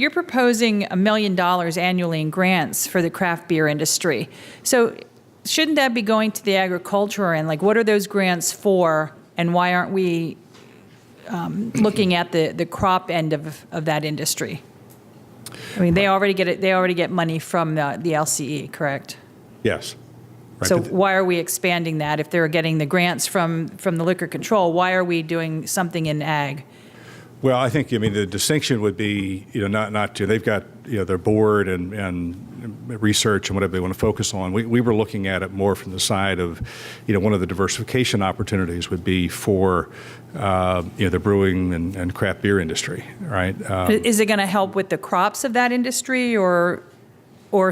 you're proposing $1 million annually in grants for the craft beer industry. So shouldn't that be going to the agriculture end? Like, what are those grants for, and why aren't we looking at the crop end of that industry? I mean, they already get it. They already get money from the LCE, correct? Yes. Right. So why are we expanding that? If they're getting the grants from the liquor control, why are we doing something in ag? Well, I think, the distinction would be, not to, they've got, their board and research and whatever they want to focus on. We were looking at it more from the side of, one of the diversification opportunities would be for, the brewing and craft beer industry, right? Is it going to help with the crops of that industry or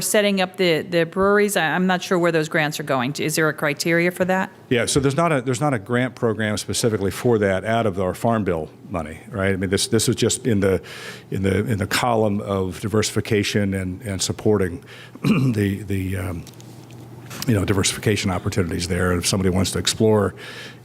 setting up the breweries? I'm not sure where those grants are going to. Is there a criteria for that? Yeah, so there's not a grant program specifically for that out of our Farm Bill money, right? I mean, this is just in the column of diversification and supporting the diversification opportunities there. If somebody wants to explore,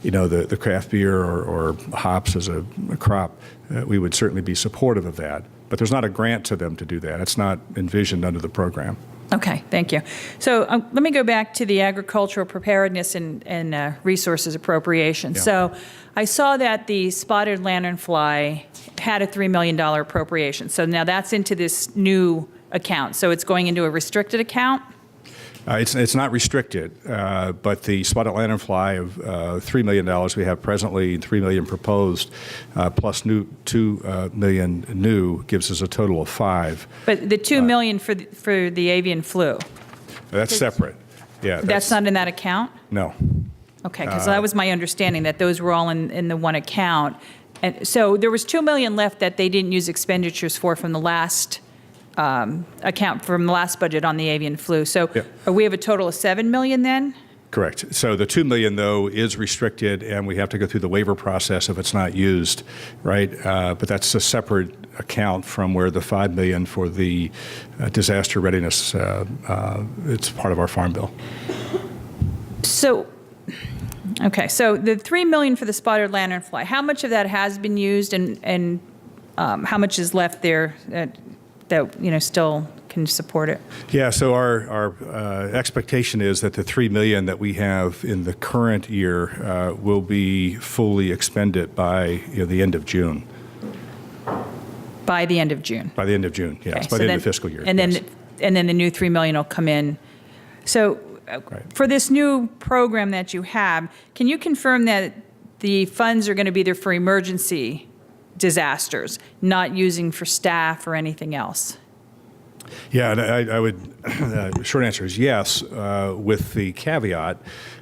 the craft beer or hops as a crop, we would certainly be supportive of that. But there's not a grant to them to do that. It's not envisioned under the program. Okay, thank you. So let me go back to the agricultural preparedness and resources appropriation. Yeah. So I saw that the spotted lanternfly had a $3 million appropriation. So now that's into this new account. So it's going into a restricted account? It's not restricted, but the spotted lanternfly of $3 million we have presently, $3 million proposed, plus $2 million new gives us a total of $5 million. But the $2 million for the avian flu? That's separate. Yeah. That's not in that account? No. Okay, because that was my understanding, that those were all in the one account. And so there was $2 million left that they didn't use expenditures for from the last account from the last budget on the avian flu. So we have a total of $7 million then? Correct. So the $2 million, though, is restricted, and we have to go through the waiver process if it's not used, right? But that's a separate account from where the $5 million for the disaster readiness, it's part of our Farm Bill. So, okay, so the $3 million for the spotted lanternfly, how much of that has been used, and how much is left there that still can support it? Yeah, so our expectation is that the $3 million that we have in the current year will be fully expended by the end of June. By the end of June? By the end of June, yes, Okay, by the end of the fiscal year. And yes. then the new $3 million will come in. So for this new program that you have, can you confirm that the funds are going to be there for emergency disasters, not using for staff or anything else? Yeah, and I would, short answer is yes, with the caveat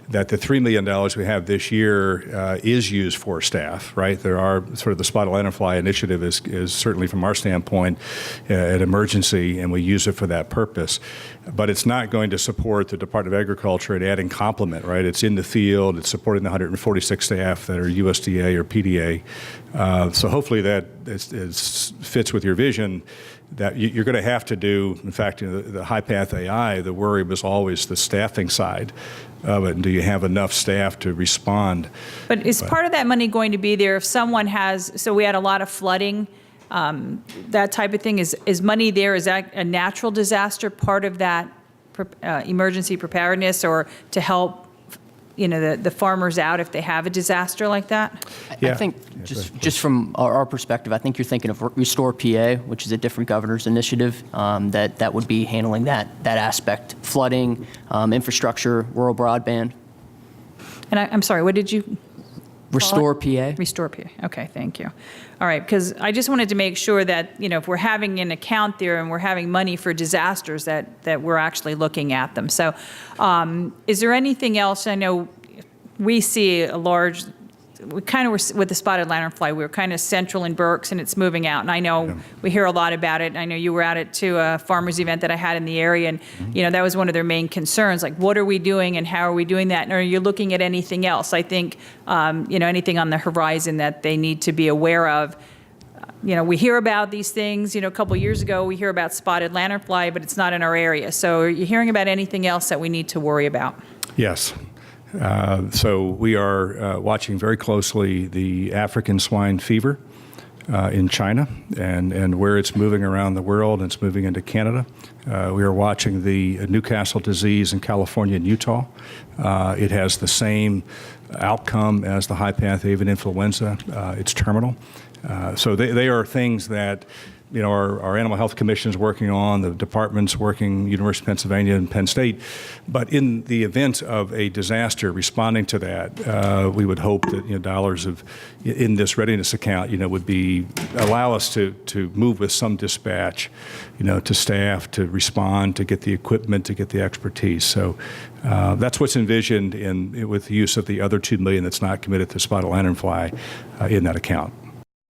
that the $3 million we have this year is used for staff, right? There are sort of the spotted lanternfly initiative is certainly from our standpoint an emergency, and we use it for that purpose. But it's not going to support the Department of Agriculture at adding complement, right? It's in the field, it's supporting the 146 staff that are USDA or PDA. So hopefully that fits with your vision that you're going to have to do. In fact, the high path AI, the worry was always the staffing side of it. And do you have enough staff to respond? But is part of that money going to be there if someone has, so we had a lot of flooding, that type of thing, is money there, is that a natural disaster part of that emergency preparedness, or to help the farmers out if they have a disaster like that? Yeah. I think just from our perspective, I think you're thinking of Restore PA, which is a different governor's initiative that would be handling that aspect: flooding, infrastructure, rural broadband. And I'm sorry, what did you? Restore PA. Restore PA. Okay, thank you. All right, because I just wanted to make sure that if we're having an account there and we're having money for disasters, that we're actually looking at them. So, is there anything else? I know we see a large. We kind of were with the spotted lanternfly. We were kind of central in Berks, and it's moving out. And I know we hear a lot about it. I know you were at it to a farmers event that I had in the area, and that was one of their main concerns. Like, what are we doing, and how are we doing that? And are you looking at anything else? I think anything on the horizon that they need to be aware of. We hear about these things. A couple years ago, we hear about spotted lanternfly, but it's not in our area. So, are you hearing about anything else that we need to worry about? Yes. So we are watching very closely the African swine fever in China and where it's moving around the world, and it's moving into Canada. We are watching the Newcastle disease in California and Utah. It has the same outcome as the high-path avian influenza. It's terminal. So they are things that our Animal Health Commission is working on, the department's working, University of Pennsylvania and Penn State. But in the event of a disaster, responding to that, we would hope that dollars in this readiness account, would allow us to move with some dispatch, to staff, to respond, to get the equipment, to get the expertise. So that's what's envisioned with the use of the other $2 million that's not committed to spotted lanternfly in that account.